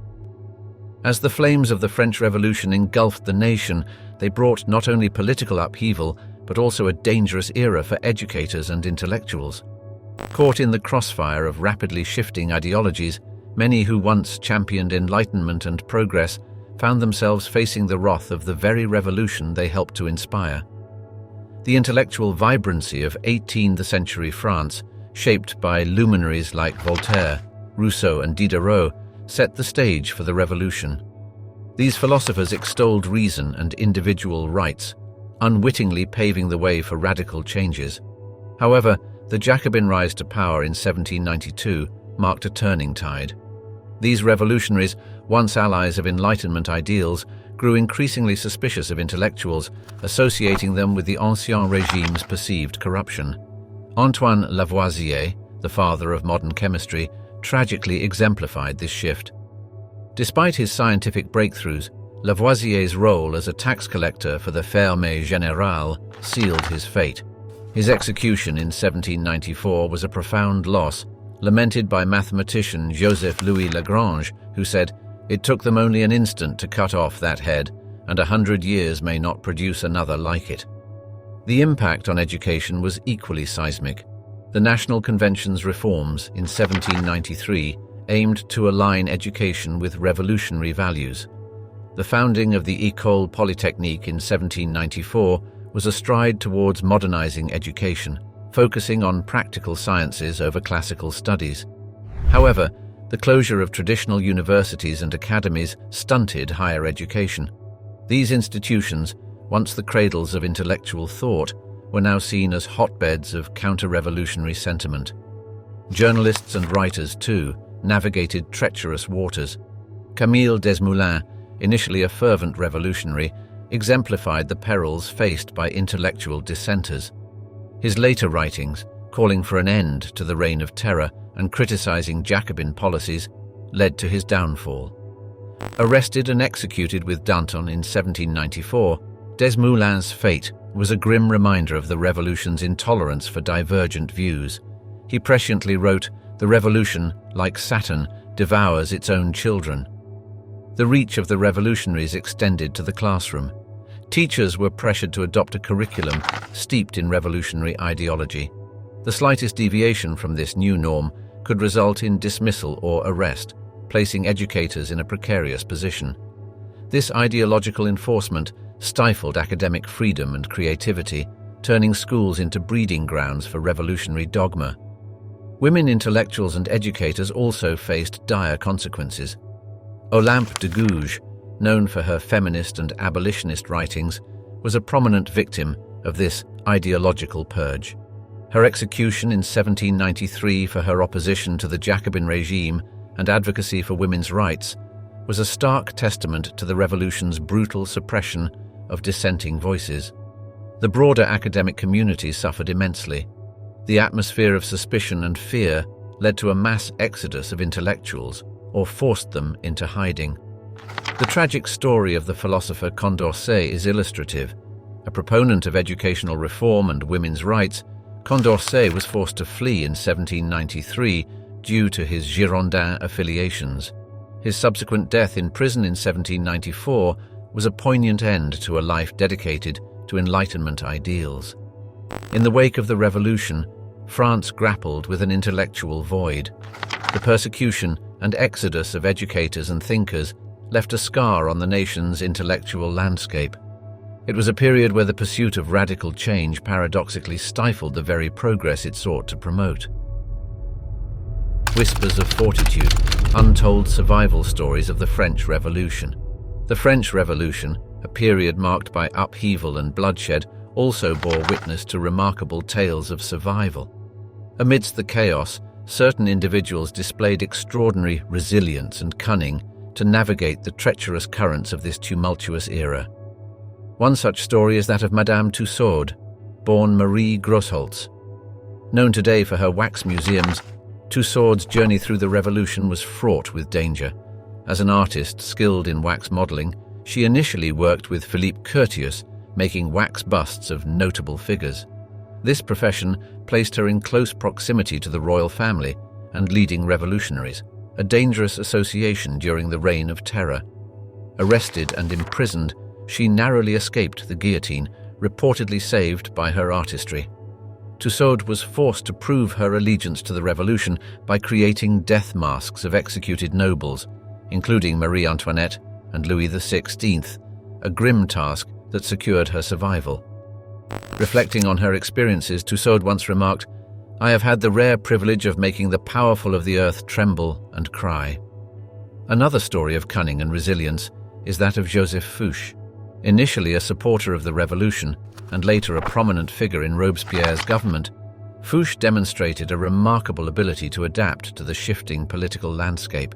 As the flames of the French Revolution engulfed the nation, they brought not only political upheaval, but also a dangerous era for educators and intellectuals. Caught in the crossfire of rapidly shifting ideologies, many who once championed enlightenment and progress found themselves facing the wrath of the very revolution they helped to inspire. The intellectual vibrancy of 18th century France, shaped by luminaries like Voltaire, Rousseau and Diderot, set the stage for the revolution. These philosophers extolled reason and individual rights, unwittingly paving the way for radical changes. However, the Jacobin rise to power in 1792 marked a turning tide. These revolutionaries, once allies of Enlightenment ideals, grew increasingly suspicious of intellectuals, associating them with the Ancien Regime's perceived corruption. Antoine Lavoisier, the father of modern chemistry, tragically exemplified this shift. Despite his scientific breakthroughs, Lavoisier's role as a tax collector for the Ferme Générale sealed his fate. His execution in 1794 was a profound loss, lamented by mathematician Joseph-Louis Lagrange, who said, "It took them only an instant to cut off that head, and 100 years may not produce another like it." The impact on education was equally seismic. The National Convention's reforms in 1793 aimed to align education with revolutionary values. The founding of the École Polytechnique in 1794 was a stride towards modernizing education, focusing on practical sciences over classical studies. However, the closure of traditional universities and academies stunted higher education. These institutions, once the cradles of intellectual thought, were now seen as hotbeds of counter-revolutionary sentiment. Journalists and writers, too, navigated treacherous waters. Camille Desmoulins, initially a fervent revolutionary, exemplified the perils faced by intellectual dissenters. His later writings, calling for an end to the Reign of Terror and criticizing Jacobin policies, led to his downfall. Arrested and executed with Danton in 1794, Desmoulins' fate was a grim reminder of the revolution's intolerance for divergent views. He presciently wrote, "The revolution, like Saturn, devours its own children." The reach of the revolutionaries extended to the classroom. Teachers were pressured to adopt a curriculum steeped in revolutionary ideology. The slightest deviation from this new norm could result in dismissal or arrest, placing educators in a precarious position. This ideological enforcement stifled academic freedom and creativity, turning schools into breeding grounds for revolutionary dogma. Women intellectuals and educators also faced dire consequences. Olympe de Gouges, known for her feminist and abolitionist writings, was a prominent victim of this ideological purge. Her execution in 1793 for her opposition to the Jacobin regime and advocacy for women's rights was a stark testament to the revolution's brutal suppression of dissenting voices. The broader academic community suffered immensely. The atmosphere of suspicion and fear led to a mass exodus of intellectuals, or forced them into hiding. The tragic story of the philosopher Condorcet is illustrative. A proponent of educational reform and women's rights, Condorcet was forced to flee in 1793 due to his Girondin affiliations. His subsequent death in prison in 1794 was a poignant end to a life dedicated to Enlightenment ideals. In the wake of the revolution, France grappled with an intellectual void. The persecution and exodus of educators and thinkers left a scar on the nation's intellectual landscape. It was a period where the pursuit of radical change paradoxically stifled the very progress it sought to promote. Whispers of Fortitude, Untold Survival Stories of the French Revolution. The French Revolution, a period marked by upheaval and bloodshed, also bore witness to remarkable tales of survival. Amidst the chaos, certain individuals displayed extraordinary resilience and cunning to navigate the treacherous currents of this tumultuous era. One such story is that of Madame Tussaud, born Marie Grosholz. Known today for her wax museums, Tussaud's journey through the revolution was fraught with danger. As an artist skilled in wax modeling, she initially worked with Philippe Curtius, making wax busts of notable figures. This profession placed her in close proximity to the royal family and leading revolutionaries, a dangerous association during the Reign of Terror. Arrested and imprisoned, she narrowly escaped the guillotine, reportedly saved by her artistry. Tussaud was forced to prove her allegiance to the revolution by creating death masks of executed nobles, including Marie Antoinette and Louis XVI, a grim task that secured her survival. Reflecting on her experiences, Tussaud once remarked, "I have had the rare privilege of making the powerful of the earth tremble and cry." Another story of cunning and resilience is that of Joseph Fouché. Initially a supporter of the revolution and later a prominent figure in Robespierre's government, Fouché demonstrated a remarkable ability to adapt to the shifting political landscape.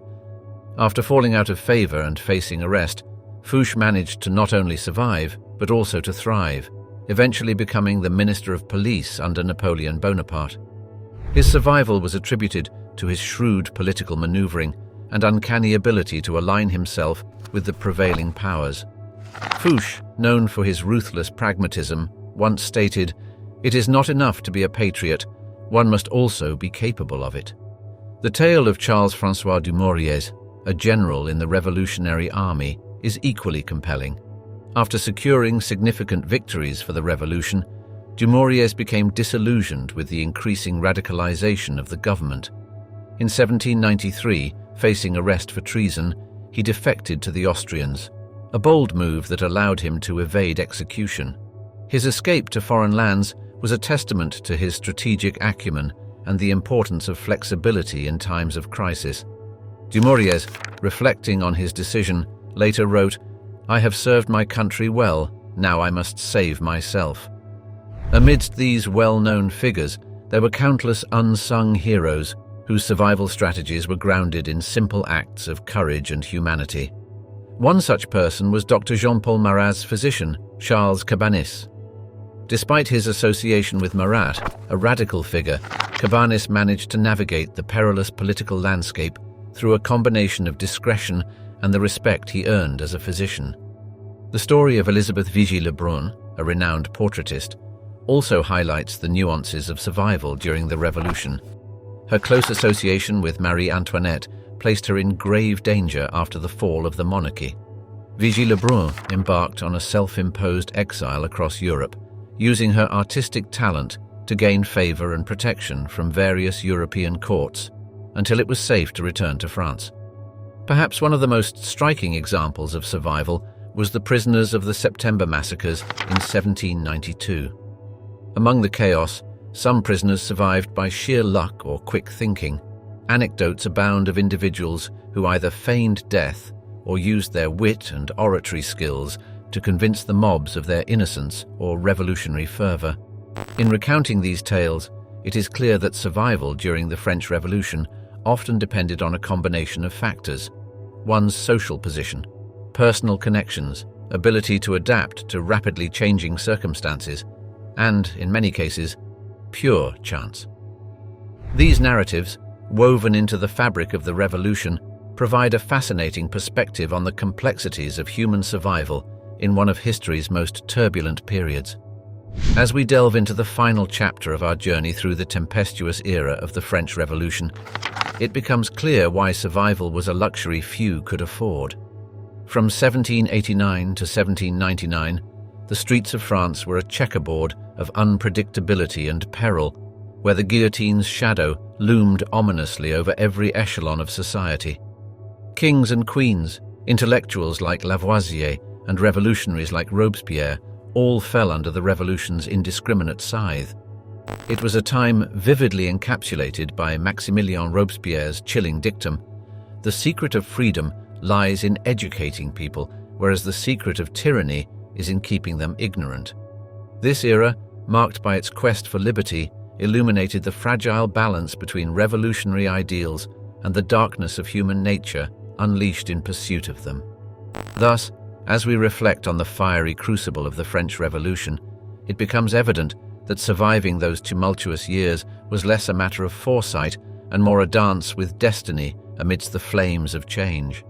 After falling out of favor and facing arrest, Fouché managed to not only survive, but also to thrive, eventually becoming the Minister of Police under Napoleon Bonaparte. His survival was attributed to his shrewd political maneuvering and uncanny ability to align himself with the prevailing powers. Fouché, known for his ruthless pragmatism, once stated, "It is not enough to be a patriot, one must also be capable of it." The tale of Charles-François Dumouriez, a general in the Revolutionary Army, is equally compelling. After securing significant victories for the revolution, Dumouriez became disillusioned with the increasing radicalization of the government. In 1793, facing arrest for treason, he defected to the Austrians, a bold move that allowed him to evade execution. His escape to foreign lands was a testament to his strategic acumen and the importance of flexibility in times of crisis. Dumouriez, reflecting on his decision, later wrote, "I have served my country well, now I must save myself." Amidst these well-known figures, there were countless unsung heroes whose survival strategies were grounded in simple acts of courage and humanity. One such person was Dr. Jean-Paul Marat's physician, Charles Cabanis. Despite his association with Marat, a radical figure, Cabanis managed to navigate the perilous political landscape through a combination of discretion and the respect he earned as a physician. The story of Elizabeth Vigée-Lebrun, a renowned portraitist, also highlights the nuances of survival during the Revolution. Her close association with Marie Antoinette placed her in grave danger after the fall of the monarchy. Vigée-Lebrun embarked on a self-imposed exile across Europe, using her artistic talent to gain favor and protection from various European courts until it was safe to return to France. Perhaps one of the most striking examples of survival was the prisoners of the September massacres in 1792. Among the chaos, some prisoners survived by sheer luck or quick thinking. Anecdotes abound of individuals who either feigned death or used their wit and oratory skills to convince the mobs of their innocence or revolutionary fervor. In recounting these tales, it is clear that survival during the French Revolution often depended on a combination of factors: one's social position, personal connections, ability to adapt to rapidly changing circumstances, and, in many cases, pure chance. These narratives, woven into the fabric of the revolution, provide a fascinating perspective on the complexities of human survival in one of history's most turbulent periods. As we delve into the final chapter of our journey through the tempestuous era of the French Revolution, it becomes clear why survival was a luxury few could afford. From 1789 to 1799, the streets of France were a checkerboard of unpredictability and peril, where the guillotine's shadow loomed ominously over every echelon of society. Kings and queens, intellectuals like Lavoisier, and revolutionaries like Robespierre all fell under the revolution's indiscriminate scythe. It was a time vividly encapsulated by Maximilien Robespierre's chilling dictum: "The secret of freedom lies in educating people, whereas the secret of tyranny is in keeping them ignorant." This era, marked by its quest for liberty, illuminated the fragile balance between revolutionary ideals and the darkness of human nature unleashed in pursuit of them. Thus, as we reflect on the fiery crucible of the French Revolution, it becomes evident that surviving those tumultuous years was less a matter of foresight and more a dance with destiny amidst the flames of change.